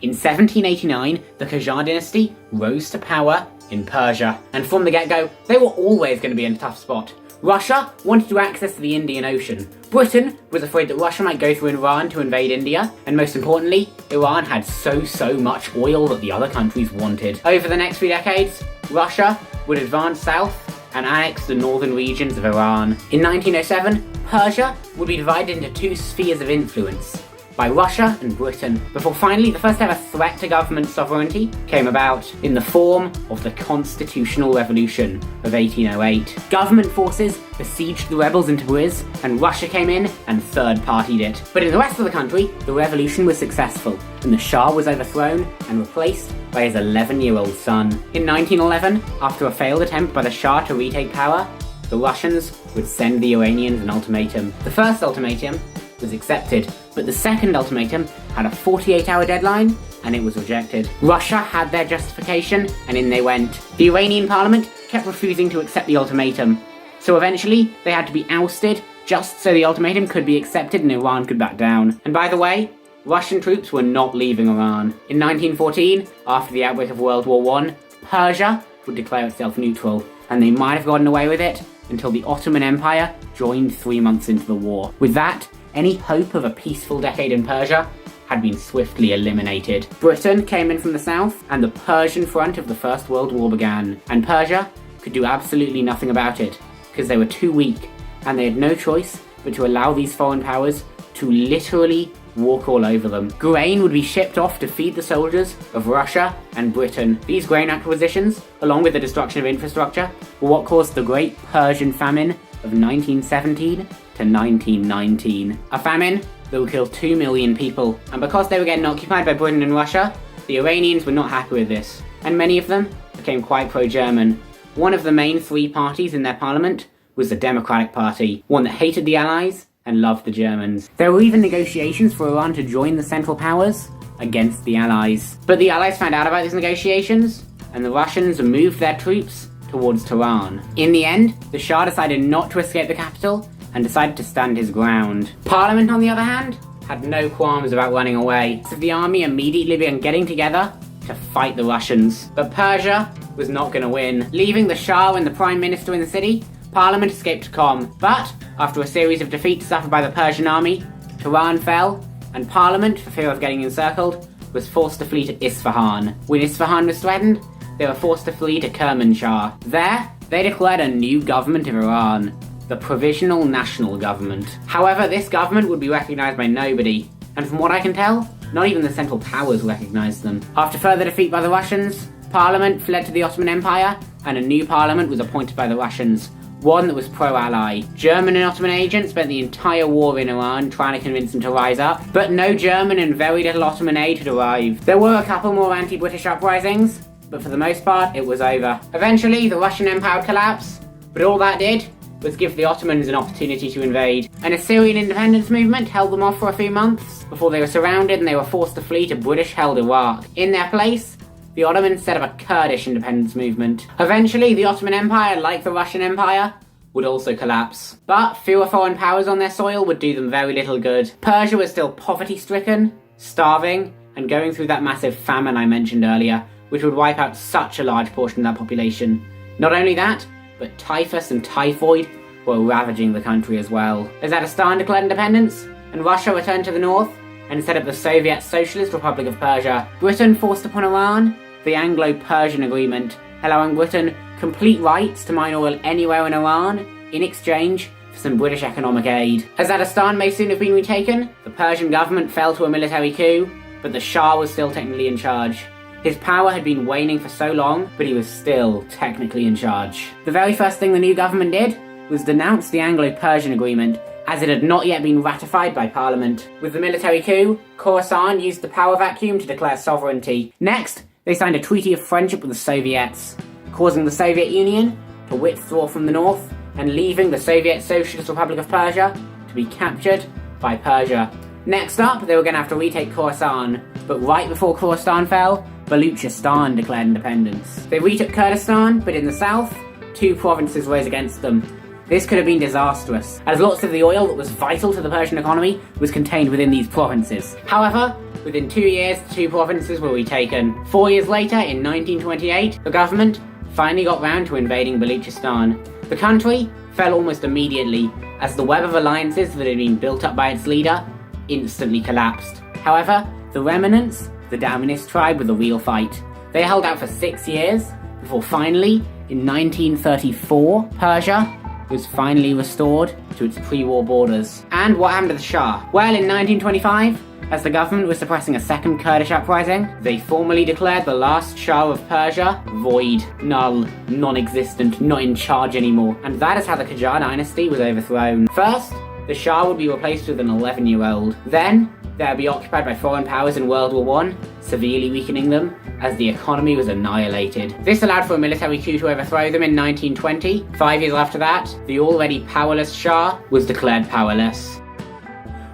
In 1789, the Khazar dynasty rose to power in Persia, and from the get-go, they were always going to be in a tough spot. Russia wanted to access the Indian Ocean. Britain was afraid that Russia might go through Iran to invade India, and most importantly, Iran had so much oil that the other countries wanted. Over the next few decades, Russia would advance south and annex the northern regions of Iran. In 1907, Persia would be divided into two spheres of influence, by Russia and Britain, before finally the first ever threat to government sovereignty came about in the form of the Constitutional Revolution of 1808. Government forces besieged the rebels in Tabriz, and Russia came in and third-partied it. But in the rest of the country, the revolution was successful, and the Shah was overthrown and replaced by his 11-year-old son. In 1911, after a failed attempt by the Shah to retake power, the Russians would send the Iranians an ultimatum. The first ultimatum was accepted, but the second ultimatum had a 48-hour deadline, and it was rejected. Russia had their justification, and in they went. The Iranian parliament kept refusing to accept the ultimatum, so eventually they had to be ousted just so the ultimatum could be accepted and Iran could back down. And by the way, Russian troops were not leaving Iran. In 1914, after the outbreak of World War I, Persia would declare itself neutral, and they might have gotten away with it until the Ottoman Empire joined 3 months into the war. With that, any hope of a peaceful decade in Persia had been swiftly eliminated. Britain came in from the south, and the Persian front of the First World War began. And Persia could do absolutely nothing about it, because they were too weak, and they had no choice but to allow these foreign powers to literally walk all over them. Grain would be shipped off to feed the soldiers of Russia and Britain. These grain acquisitions, along with the destruction of infrastructure, were what caused the Great Persian Famine of 1917 to 1919. A famine that would kill 2 million people. And because they were getting occupied by Britain and Russia, the Iranians were not happy with this, and many of them became quite pro-German. One of the main three parties in their parliament was the Democratic Party, one that hated the Allies and loved the Germans. There were even negotiations for Iran to join the Central Powers against the Allies. But the Allies found out about these negotiations, and the Russians moved their troops towards Tehran. In the end, the Shah decided not to escape the capital, and decided to stand his ground. Parliament, on the other hand, had no qualms about running away, so the army immediately began getting together to fight the Russians. But Persia was not going to win. Leaving the Shah and the Prime Minister in the city, Parliament escaped to Qom. But, after a series of defeats suffered by the Persian army, Tehran fell, and Parliament, for fear of getting encircled, was forced to flee to Isfahan. When Isfahan was threatened, they were forced to flee to Kermanshah. There, they declared a new government of Iran, the Provisional National Government. However, this government would be recognised by nobody, and from what I can tell, not even the Central Powers recognised them. After further defeat by the Russians, Parliament fled to the Ottoman Empire, and a new parliament was appointed by the Russians, one that was pro-ally. German and Ottoman agents spent the entire war in Iran trying to convince them to rise up, but no German and very little Ottoman aid had arrived. There were a couple more anti-British uprisings, but for the most part, it was over. Eventually, the Russian Empire would collapse, but all that did was give the Ottomans an opportunity to invade. An Assyrian independence movement held them off for a few months before they were surrounded and they were forced to flee to British-held Iraq. In their place, the Ottomans set up a Kurdish independence movement. Eventually, the Ottoman Empire, like the Russian Empire, would also collapse. But fewer foreign powers on their soil would do them very little good. Persia was still poverty-stricken, starving, and going through that massive famine I mentioned earlier, which would wipe out such a large portion of that population. Not only that, but typhus and typhoid were ravaging the country as well. Azadistan declared independence, and Russia returned to the north and set up the Soviet Socialist Republic of Persia. Britain forced upon Iran the Anglo-Persian Agreement, allowing Britain complete rights to mine oil anywhere in Iran in exchange for some British economic aid. Azadistan may soon have been retaken. The Persian government fell to a military coup, but the Shah was still technically in charge. His power had been waning for so long, but he was still technically in charge. The very first thing the new government did was denounce the Anglo-Persian Agreement, as it had not yet been ratified by Parliament. With the military coup, Khorasan used the power vacuum to declare sovereignty. Next, they signed a treaty of friendship with the Soviets, causing the Soviet Union to withdraw from the north and leaving the Soviet Socialist Republic of Persia to be captured by Persia. Next up, they were going to have to retake Khorasan, but right before Khorasan fell, Baluchistan declared independence. They retook Kurdistan, but in the south, 2 provinces rose against them. This could have been disastrous, as lots of the oil that was vital to the Persian economy was contained within these provinces. However, Within 2 years, the 2 provinces were retaken. 4 years later, in 1928, the government finally got round to invading Baluchistan. The country fell almost immediately, as the web of alliances that had been built up by its leader instantly collapsed. However, the remnants, the Damanis tribe, were the real fight. They held out for 6 years, before finally, in 1934, Persia was finally restored to its pre-war borders. And what happened to the Shah? Well, in 1925, as the government was suppressing a second Kurdish uprising, they formally declared the last Shah of Persia void, null, non-existent, not in charge anymore. And that is how the Qajar dynasty was overthrown. First, the Shah would be replaced with an 11-year-old. Then, they would be occupied by foreign powers in World War I, severely weakening them as the economy was annihilated. This allowed for a military coup to overthrow them in 1920. 5 years after that, the already powerless Shah was declared powerless.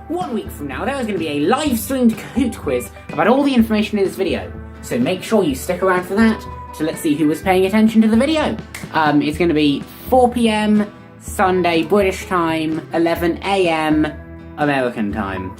1 week from now, there is going to be a live-streamed Kahoot quiz about all the information in this video, so make sure you stick around for that. So let's see who was paying attention to the video. It's going to be 4 PM Sunday British time, 11 AM American time.